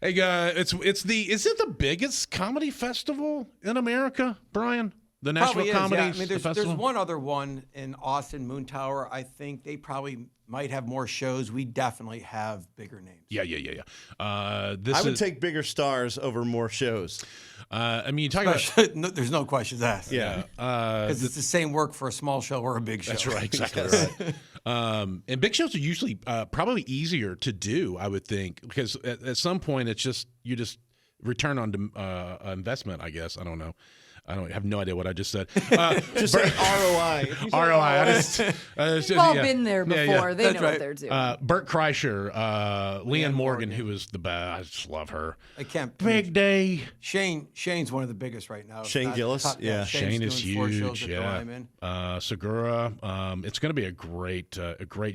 Hey, is it the biggest comedy festival in America, Brian? The Nashville Comedy Festival? There's one other one in Austin, Moon Tower. I think they probably might have more shows. We definitely have bigger names. Yeah. I would take bigger stars over more shows. I mean, you talk about there's no questions asked. Yeah, because it's the same work for a small show or a big show. That's right, exactly right. And big shows are usually probably easier to do, I would think, because at some point you just return on investment. I guess I don't know. I have no idea what I just said. Just say ROI. ROI. We've all been there before. Yeah. They know what they're doing. Bert Kreischer, Leanne Morgan, who was the best. I just love her. I can't. Big day. Shane's one of the biggest right now. Shane Gillis. Yeah. Shane is huge. Yeah. Segura. It's going to be a great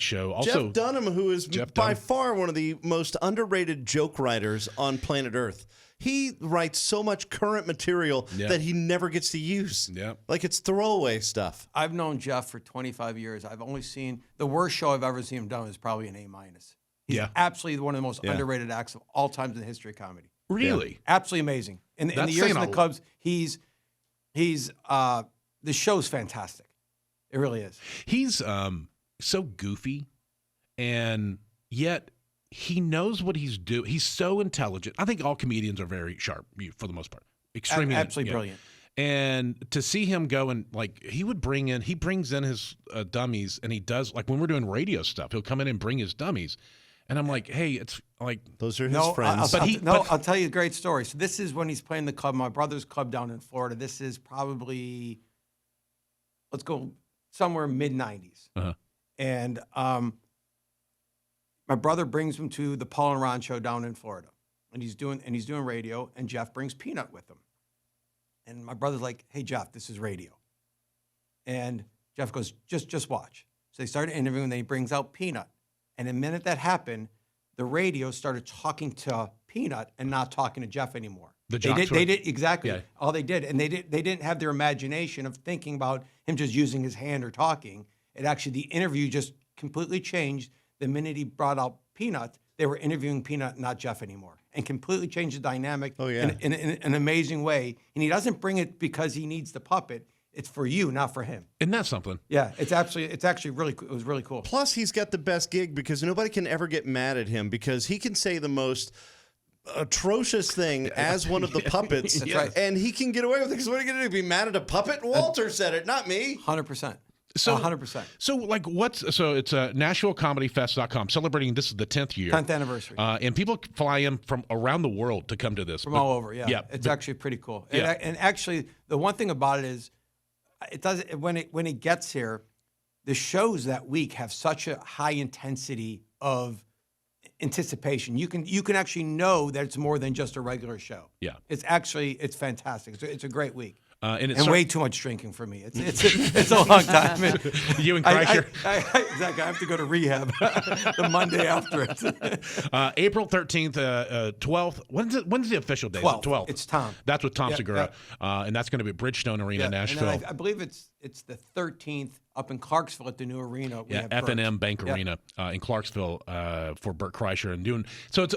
show. Also, Jeff Dunham, who is by far one of the most underrated joke writers on planet Earth. He writes so much current material that he never gets to use. Yeah. Like it's throwaway stuff. I've known Jeff for 25 years. I've only seen the worst show I've ever seen him done is probably an A-. He's absolutely one of the most underrated acts of all times in the history of comedy. Really? Yeah. Absolutely amazing. In the years in the clubs, he's the show's fantastic. It really is. He's so goofy, and yet he knows what he's doing. He's so intelligent. I think all comedians are very sharp for the most part. Extremely absolutely brilliant. And to see him go and he brings in his dummies, and he does when we're doing radio stuff, he'll come in and bring his dummies. And I'm like, hey, it's like those are his friends. I'll tell you a great story. So this is when he's playing the club, my brother's club down in Florida. This is probably, let's go somewhere mid-90s. Uh-huh. And my brother brings him to the Paul and Ron show down in Florida, and he's doing radio. And Jeff brings Peanut with him, and my brother's like, "Hey Jeff, this is radio." And Jeff goes, "Just watch." So they started interviewing, and then he brings out Peanut, and the minute that happened, the radio started talking to Peanut and not talking to Jeff anymore. They did exactly all they did, and they didn't have their imagination of thinking about him just using his hand or talking. It actually, the interview just completely changed. The minute he brought out Peanut, they were interviewing Peanut, not Jeff anymore, and completely changed the dynamic in an amazing way. And he doesn't bring it because he needs the puppet. It's for you, not for him. Isn't that something? Yeah, it's actually really cool. It was really cool. Plus, he's got the best gig because nobody can ever get mad at him because he can say the most atrocious thing as one of the puppets, and he can get away with it. Because what are you going to do? Be mad at a puppet? Walter said it, not me. 100%. So 100%. So it's NashvilleComedyFest.com celebrating. This is the 10th year, 10th anniversary, and people fly in from around the world to come to this. From all over, yeah. It's actually pretty cool. Yeah. And actually, the one thing about it is, it does when it gets here, the shows that week have such a high intensity of anticipation. You can actually know that it's more than just a regular show. Yeah, it's fantastic. It's a great week. And way too much drinking for me. It's a long time. You and Kreischer. Exactly. I have to go to rehab the Monday after it. April 13th, 12th. When's the official day? 12th. It's Tom. That's with Tom Segura. And that's going to be at Bridgestone Arena, Nashville. And I believe it's the 13th up in Clarksville at the new arena. F&M Bank Arena in Clarksville for Bert Kreischer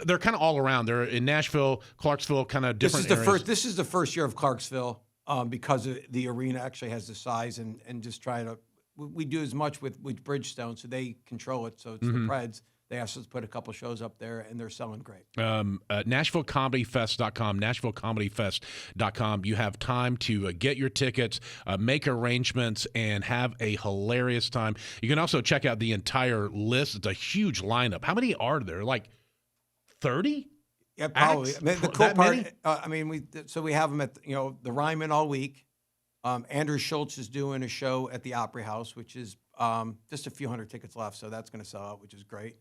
they're kind of all around. They're in Nashville, Clarksville, kind of different areas. This is the first year of Clarksville. Because the arena actually has the size and just try to, we do as much with Bridgestone, so they control it. So it's the Preds. They asked us to put a couple shows up there, and they're selling great. NashvilleComedyFest.com, NashvilleComedyFest.com. You have time to get your tickets, make arrangements, and have a hilarious time. You can also check out the entire list. It's a huge lineup. How many are there? Like 30? Yeah, probably. The cool part, we have them at the Ryman all week. Andrew Schultz is doing a show at the Opry House, which is just a few hundred tickets left, so that's going to sell out, which is great.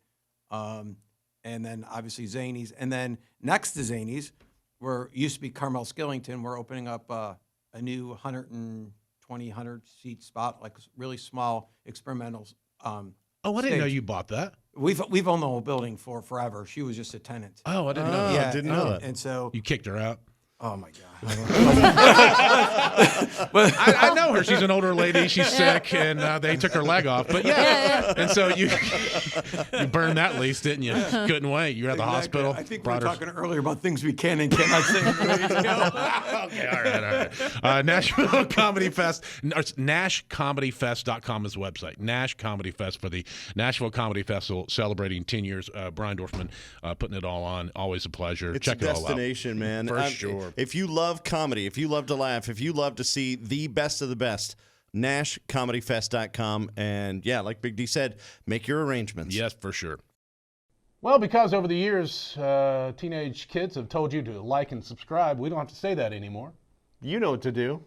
And then obviously Zanies, and then next to Zanies, used to be Carmel Skillington. We're opening up a new 100 seat spot, like really small experimental. I didn't know you bought that. We've owned the whole building for forever. She was just a tenant. Oh, I didn't know. I didn't know that. And so you kicked her out. Oh my God. I know her. She's an older lady. She's sick, and they took her leg off. But yeah. And so you burned that lease, didn't you? Couldn't wait. You're at the hospital. I think we were talking earlier about things we can and cannot say on the radio. Okay, all right. Nashville Comedy Fest. NashComedyFest.com is the website. Nash Comedy Fest for the Nashville Comedy Festival, celebrating 10 years. Brian Dorfman putting it all on. Always a pleasure. It's Check a it all out. destination, man. For sure. If you love comedy, if you love to laugh, if you love to see the best of the best, NashComedyFest.com. And yeah, like Big D said, make your arrangements. Yes, for sure. Well, because over the years, teenage kids have told you to like and subscribe, we don't have to say that anymore. You know what to do.